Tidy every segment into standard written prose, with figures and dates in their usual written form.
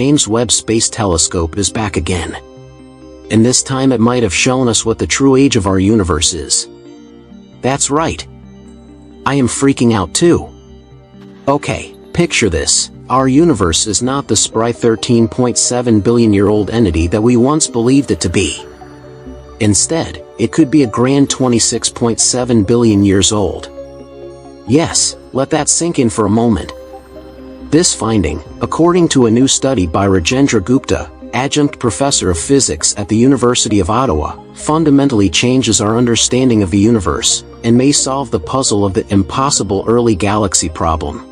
James Webb Space Telescope is back again. And this time it might have shown us what the true age of our universe is. That's right. I am freaking out too. Okay, picture this. Our universe is not the spry 13.7 billion-year-old entity that we once believed it to be. Instead, it could be a grand 26.7 billion years old. Yes, let that sink in for a moment. This finding, according to a new study by Rajendra Gupta, adjunct professor of physics at the University of Ottawa, fundamentally changes our understanding of the universe, and may solve the puzzle of the impossible early galaxy problem.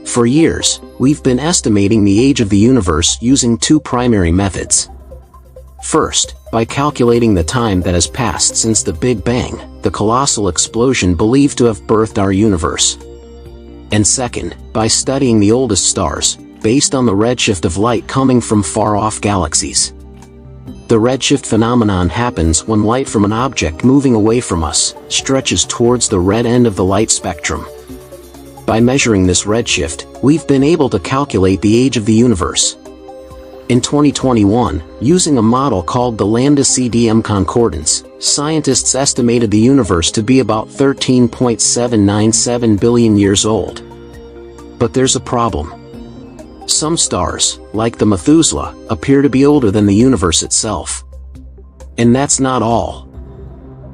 For years, we've been estimating the age of the universe using two primary methods. First, by calculating the time that has passed since the Big Bang, the colossal explosion believed to have birthed our universe. And second, by studying the oldest stars, based on the redshift of light coming from far-off galaxies. The redshift phenomenon happens when light from an object moving away from us stretches towards the red end of the light spectrum. By measuring this redshift, we've been able to calculate the age of the universe. In 2021, using a model called the Lambda-CDM concordance, scientists estimated the universe to be about 13.797 billion years old. But there's a problem. Some stars, like the Methuselah, appear to be older than the universe itself. And that's not all.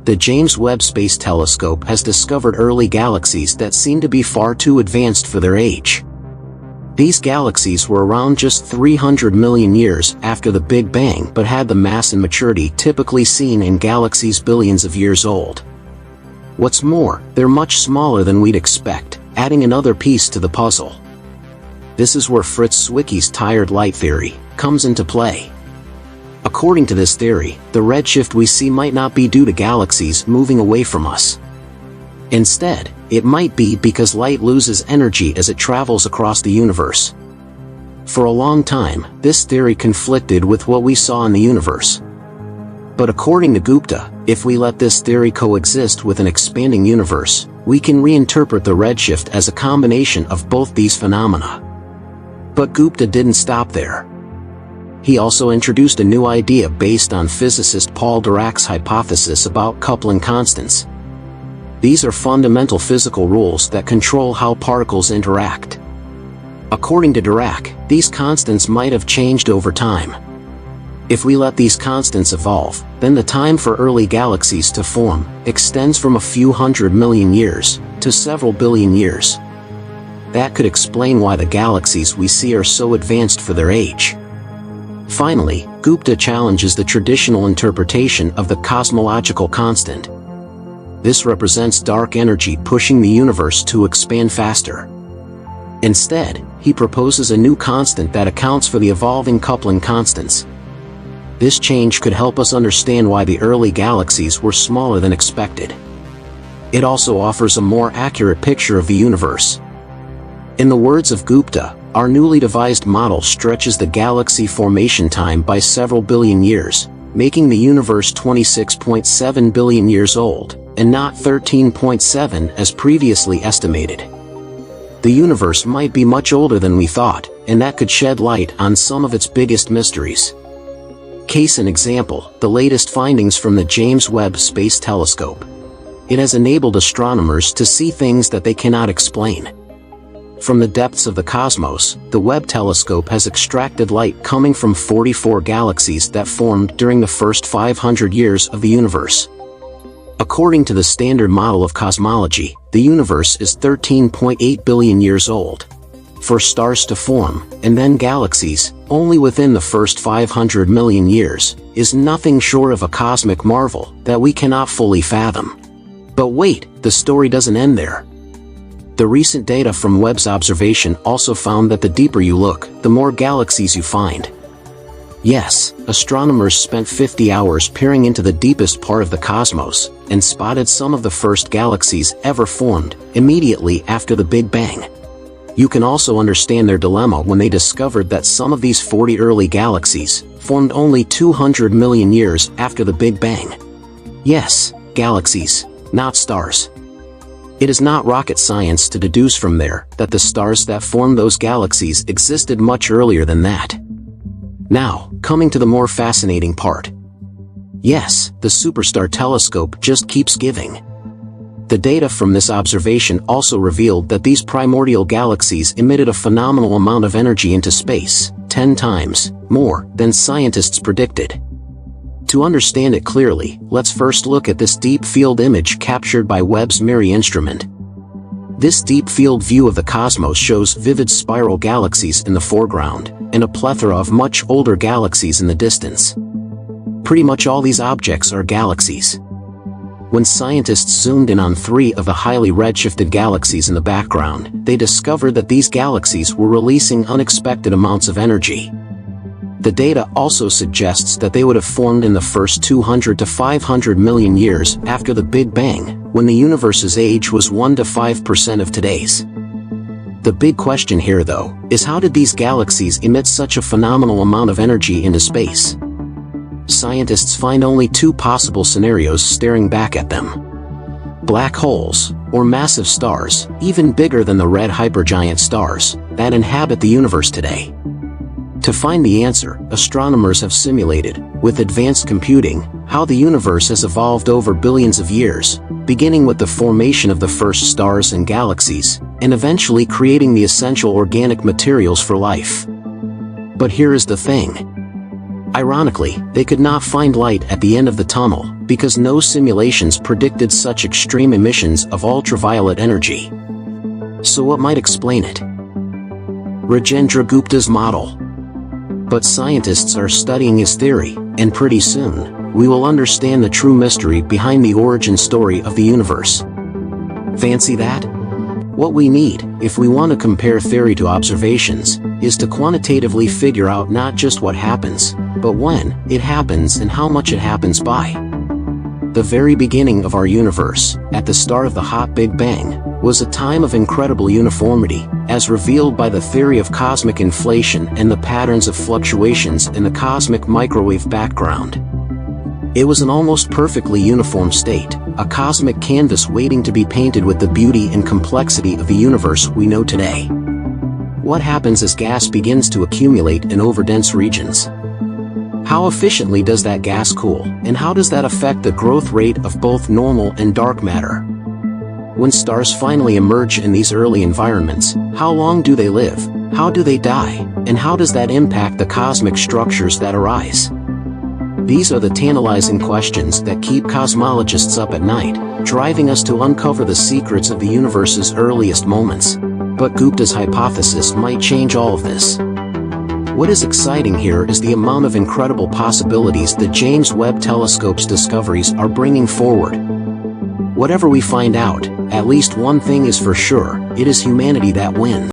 The James Webb Space Telescope has discovered early galaxies that seem to be far too advanced for their age. These galaxies were around just 300 million years after the Big Bang but had the mass and maturity typically seen in galaxies billions of years old. What's more, they're much smaller than we'd expect, adding another piece to the puzzle. This is where Fritz Zwicky's tired light theory comes into play. According to this theory, the redshift we see might not be due to galaxies moving away from us. Instead, it might be because light loses energy as it travels across the universe. For a long time, this theory conflicted with what we saw in the universe. But according to Gupta, if we let this theory coexist with an expanding universe, we can reinterpret the redshift as a combination of both these phenomena. But Gupta didn't stop there. He also introduced a new idea based on physicist Paul Dirac's hypothesis about coupling constants. These are fundamental physical rules that control how particles interact. According to Dirac, these constants might have changed over time. If we let these constants evolve, then the time for early galaxies to form extends from a few 100 million years to several billion years. That could explain why the galaxies we see are so advanced for their age. Finally, Gupta challenges the traditional interpretation of the cosmological constant. This represents dark energy pushing the universe to expand faster. Instead, he proposes a new constant that accounts for the evolving coupling constants. This change could help us understand why the early galaxies were smaller than expected. It also offers a more accurate picture of the universe. In the words of Gupta, our newly devised model stretches the galaxy formation time by several billion years, making the universe 26.7 billion years old, and not 13.7 as previously estimated. The universe might be much older than we thought, and that could shed light on some of its biggest mysteries. Case in example, the latest findings from the James Webb Space Telescope. It has enabled astronomers to see things that they cannot explain. From the depths of the cosmos, the Webb telescope has extracted light coming from 44 galaxies that formed during the first 500 years of the universe. According to the standard model of cosmology, the universe is 13.8 billion years old. For stars to form, and then galaxies, only within the first 500 million years, is nothing short of a cosmic marvel that we cannot fully fathom. But wait, the story doesn't end there. The recent data from Webb's observation also found that the deeper you look, the more galaxies you find. Yes, astronomers spent 50 hours peering into the deepest part of the cosmos, and spotted some of the first galaxies ever formed, immediately after the Big Bang. You can also understand their dilemma when they discovered that some of these 40 early galaxies formed only 200 million years after the Big Bang. Yes, galaxies, not stars. It is not rocket science to deduce from there that the stars that formed those galaxies existed much earlier than that. Now, coming to the more fascinating part. Yes, the Superstar Telescope just keeps giving. The data from this observation also revealed that these primordial galaxies emitted a phenomenal amount of energy into space, 10 times more than scientists predicted. To understand it clearly, let's first look at this deep field image captured by Webb's MIRI instrument. This deep field view of the cosmos shows vivid spiral galaxies in the foreground, and a plethora of much older galaxies in the distance. Pretty much all these objects are galaxies. When scientists zoomed in on 3 of the highly redshifted galaxies in the background, they discovered that these galaxies were releasing unexpected amounts of energy. The data also suggests that they would have formed in the first 200 to 500 million years after the Big Bang, when the universe's age was 1 to 5% of today's. The big question here, though, is how did these galaxies emit such a phenomenal amount of energy into space? Scientists find only 2 possible scenarios staring back at them. Black holes, or massive stars, even bigger than the red hypergiant stars that inhabit the universe today. To find the answer, astronomers have simulated, with advanced computing, how the universe has evolved over billions of years, beginning with the formation of the first stars and galaxies, and eventually creating the essential organic materials for life. But here is the thing. Ironically, they could not find light at the end of the tunnel, because no simulations predicted such extreme emissions of ultraviolet energy. So what might explain it? Rajendra Gupta's model. But scientists are studying his theory, and pretty soon, we will understand the true mystery behind the origin story of the universe. Fancy that? What we need, if we want to compare theory to observations, is to quantitatively figure out not just what happens, but when it happens and how much it happens by. The very beginning of our universe, at the start of the hot Big Bang, was a time of incredible uniformity, as revealed by the theory of cosmic inflation and the patterns of fluctuations in the cosmic microwave background. It was an almost perfectly uniform state, a cosmic canvas waiting to be painted with the beauty and complexity of the universe we know today. What happens as gas begins to accumulate in overdense regions? How efficiently does that gas cool, and how does that affect the growth rate of both normal and dark matter? When stars finally emerge in these early environments, how long do they live, how do they die, and how does that impact the cosmic structures that arise? These are the tantalizing questions that keep cosmologists up at night, driving us to uncover the secrets of the universe's earliest moments. But Gupta's hypothesis might change all of this. What is exciting here is the amount of incredible possibilities the James Webb Telescope's discoveries are bringing forward. Whatever we find out, at least one thing is for sure, it is humanity that wins.